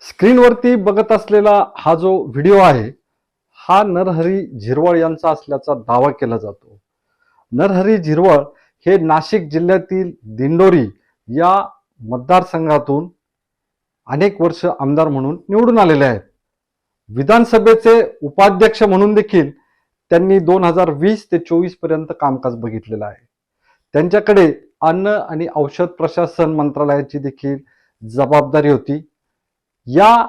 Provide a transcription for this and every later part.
स्क्रीनवरती बघत असलेला हा जो व्हिडिओ आहे हा नरहरी झिरवळ यांचा असल्याचा दावा केला जातो. नरहरी झिरवळ हे नाशिक जिल्ह्यातील दिंडोरी या मतदारसंघातून अनेक वर्ष आमदार म्हणून निवडून आलेले आहेत. विधानसभेचे उपाध्यक्ष म्हणून देखील त्यांनी 2020 ते 24 पर्यंत कामकाज बघितलेलं आहे. त्यांच्याकडे अन्न आणि औषध प्रशासन मंत्रालयाची देखील जबाबदारी होती. या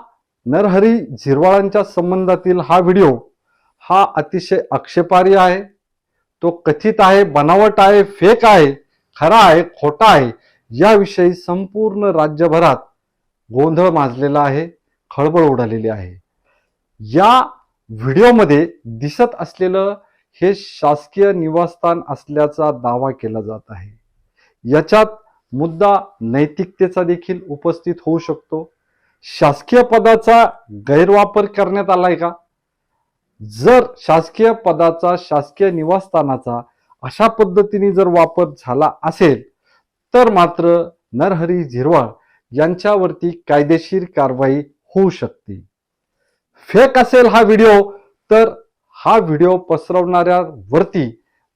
नरहरी झिरवाळांच्या संबंधातील हा व्हिडिओ हा अतिशय आक्षेपार्ह आहे. तो कथित आहे, बनावट आहे, फेक आहे, खरा आहे, खोटा आहे याविषयी संपूर्ण राज्यभरात गोंधळ माजलेला आहे, खळबळ उडालेली आहे. या व्हिडिओमध्ये दिसत असलेलं हे शासकीय निवासस्थान असल्याचा दावा केला जात आहे. याच्यात मुद्दा नैतिकतेचा देखील उपस्थित होऊ शकतो. शासकीय पदाचा गैरवापर करण्यात आलाय का? जर शासकीय पदाचा, शासकीय निवासस्थानाचा अशा पद्धतीने जर वापर झाला असेल तर मात्र नरहरी झिरवळ यांच्यावरती कायदेशीर कारवाई होऊ शकते. फेक असेल हा व्हिडिओ तर हा व्हिडिओ पसरवणाऱ्यावरती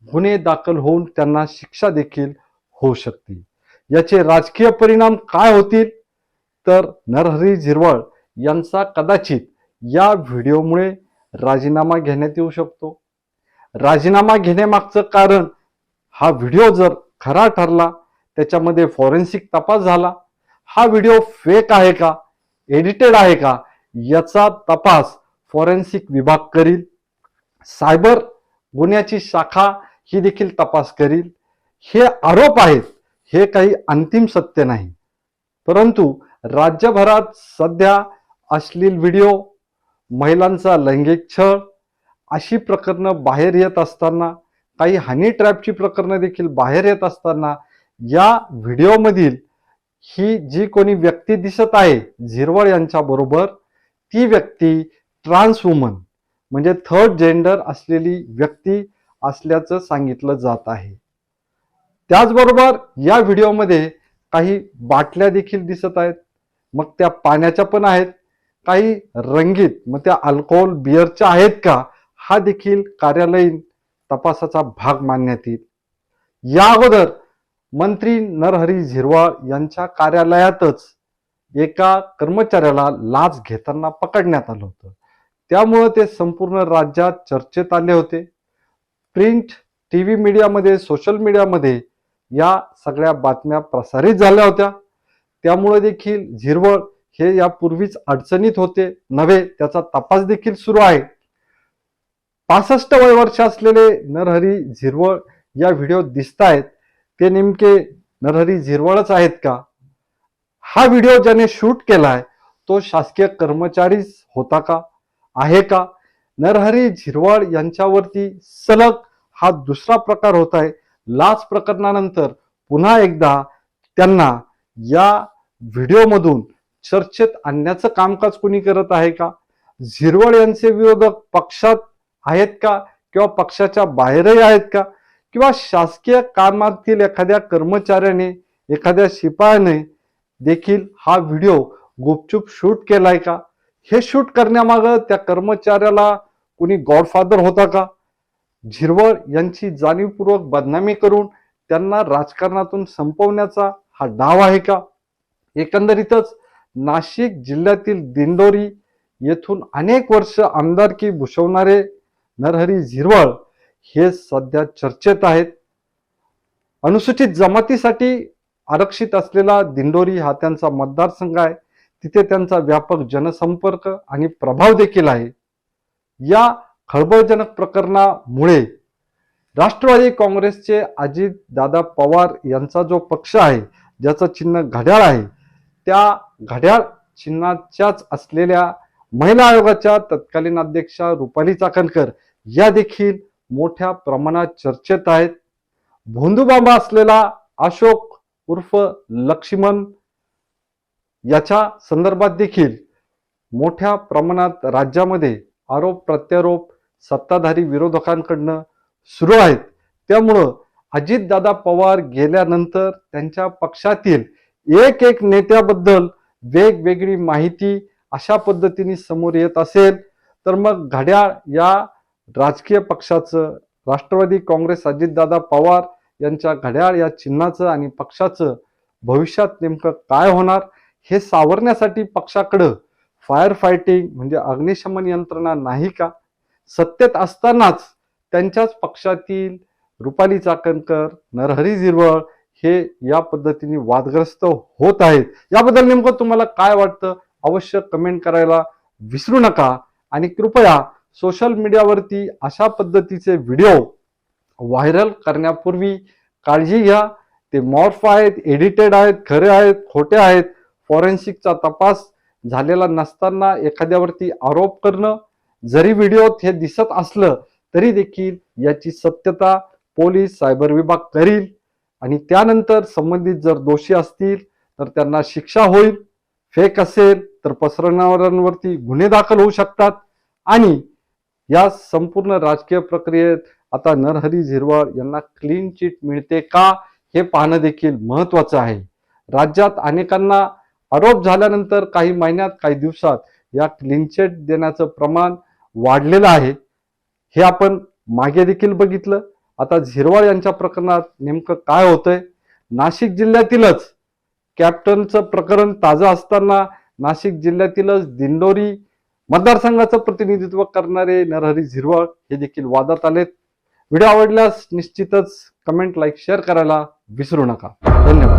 गुन्हे दाखल होऊन त्यांना शिक्षा देखील होऊ शकते. याचे राजकीय परिणाम काय होतील तर नरहरी झिरवळ यांचा कदाचित या व्हिडिओमुळे राजीनामा घेण्यात येऊ शकतो. राजीनामा घेण्यामागचं कारण हा व्हिडिओ जर खरा ठरला, त्याच्यामध्ये फॉरेन्सिक तपास झाला, हा व्हिडिओ फेक आहे का, एडिटेड आहे का याचा तपास फॉरेन्सिक विभाग करील. सायबर गुन्ह्याची शाखा ही देखील तपास करील. हे आरोप आहेत, हे काही अंतिम सत्य नाही. परंतु राज्यभरात सध्या अश्लील व्हिडिओ, महिलांचा लैंगिक छळ अशी प्रकरणं बाहेर येत असताना, काही हनी ट्रॅपची प्रकरणं देखील बाहेर येत असताना या व्हिडिओमधील ही जी कोणी व्यक्ती दिसत आहे झिरवळ यांच्या बरोबर, ती व्यक्ती ट्रान्स वुमन म्हणजे थर्ड जेंडर असलेली व्यक्ती असल्याचं सांगितलं जात आहे. त्याचबरोबर या व्हिडिओमध्ये काही बाटल्या देखील दिसत आहेत. मग त्या पाण्याच्या पण आहेत, काही रंगीत, मग त्या अल्कोहोल बिअरच्या आहेत का, हा देखील कार्यालयीन तपासाचा भाग मानण्यात येईल. या अगोदर मंत्री नरहरी झिरवळ यांच्या कार्यालयातच एका कर्मचाऱ्याला लाच घेताना पकडण्यात आलं होतं. त्यामुळे ते संपूर्ण राज्यात चर्चेत आले होते. प्रिंट, टीव्ही मीडियामध्ये, सोशल मीडियामध्ये या सगळ्या बातम्या प्रसारित झाल्या होत्या. त्यामुळे देखील झिरवळ हे यापूर्वीच अडचणीत होते नव्हे, त्याचा तपास देखील सुरू आहे. 65 वय वर्ष असलेले नरहरी झिरवळ या व्हिडिओ दिसतायत, ते नेमके नरहरी झिरवळच आहेत का? हा व्हिडिओ ज्याने शूट केलाय तो शासकीय कर्मचारीच होता का, आहे का? नरहरी झिरवळ यांच्यावरती सलग हा दुसरा प्रकार होत आहे. लाच प्रकरणानंतर पुन्हा एकदा त्यांना या व्हिडिओमधून चर्चेत आणण्याचं कामकाज कुणी करत आहे का? झिरवळ यांचे विरोधक पक्षात आहेत का, किंवा पक्षाच्या बाहेरही आहेत का, किंवा शासकीय कामातील एखाद्या कर्मचाऱ्याने, एखाद्या शिपायाने देखील हा व्हिडिओ गुपचूप शूट केलाय का? हे शूट करण्यामागं त्या कर्मचाऱ्याला कुणी गॉडफादर होता का? झिरवळ यांची जाणीवपूर्वक बदनामी करून त्यांना राजकारणातून संपवण्याचा हा डाव आहे का? एकंदरीतच नाशिक जिल्ह्यातील दिंडोरी येथून अनेक वर्ष आमदारकी भूषवणारे नरहरी झिरवळ हे सध्या चर्चेत आहेत. अनुसूचित जमातीसाठी आरक्षित असलेला दिंडोरी हा त्यांचा मतदारसंघ आहे. तिथे त्यांचा व्यापक जनसंपर्क आणि प्रभाव देखील आहे. या खळबळजनक प्रकरणामुळे राष्ट्रवादी काँग्रेसचे अजितदादा पवार यांचा जो पक्ष आहे, ज्याचं चिन्ह घड्याळ आहे, त्या घड्याळ चिन्हाच्याच असलेल्या महिला आयोगाच्या तत्कालीन अध्यक्षा रुपाली चाकणकर या देखील मोठ्या प्रमाणात चर्चेत आहेत. भोंदूबाबा असलेला अशोक उर्फ लक्ष्मण याच्या संदर्भात देखील मोठ्या प्रमाणात राज्यामध्ये आरोप प्रत्यारोप सत्ताधारी विरोधकांकडनं सुरू आहेत. त्यामुळं अजितदादा पवार गेल्यानंतर त्यांच्या पक्षातील एक नेत्याबद्दल वेगवेगळी माहिती अशा पद्धतीने समोर येत असेल तर मग घड्याळ या राजकीय पक्षाचं, राष्ट्रवादी काँग्रेस अजितदादा पवार यांच्या घड्याळ या चिन्हाचं आणि पक्षाचं भविष्यात नेमकं काय होणार हे सावरण्यासाठी पक्षाकडं फायर फायटिंग म्हणजे अग्निशमन यंत्रणा नाही का? सत्तेत असतानाच त्यांच्याच पक्षातील रुपाली चाकणकर, नरहरी झिरवळ हे या पद्धतीने वादग्रस्त होत आहेत. याबद्दल नेमकं तुम्हाला काय वाटतं अवश्य कमेंट करायला विसरू नका. आणि कृपया सोशल मीडियावरती अशा पद्धतीचे व्हिडिओ व्हायरल करण्यापूर्वी काळजी घ्या. ते मॉर्फ आहेत, एडिटेड आहेत, खरे आहेत, खोटे आहेत. फॉरेन्सिकचा तपास झालेला नसताना एखाद्यावरती आरोप करणं, जरी व्हिडिओत हे दिसत असलं तरी देखील याची सत्यता पोलीस सायबर विभाग करील आणि त्यानंतर संबंधित जर दोषी असतील तर त्यांना शिक्षा होईल. फेक असेल तर पसरवणाऱ्यांवरती गुन्हे दाखल होऊ शकतात. आणि या संपूर्ण राजकीय प्रक्रियेत आता नरहरी झिरवळ यांना क्लीन चिट मिळते का हे पाहणं देखील महत्वाचं आहे. राज्यात अनेकांना आरोप झाल्यानंतर काही महिन्यात, काही दिवसात या क्लीन चिट देण्याचं प्रमाण वाढलेलं आहे. हे आपण मागे देखील बघितलं. आता झिरवळ यांच्या प्रकरणात नेमकं काय होतंय? नाशिक जिल्ह्यातीलच कॅप्टनचं प्रकरण ताजं असताना नाशिक जिल्ह्यातीलच दिंडोरी मतदारसंघाचं प्रतिनिधित्व करणारे नरहरी झिरवळ हे देखील वादात आलेत. व्हिडिओ आवडल्यास निश्चितच कमेंट, लाईक, शेअर करायला विसरू नका. धन्यवाद.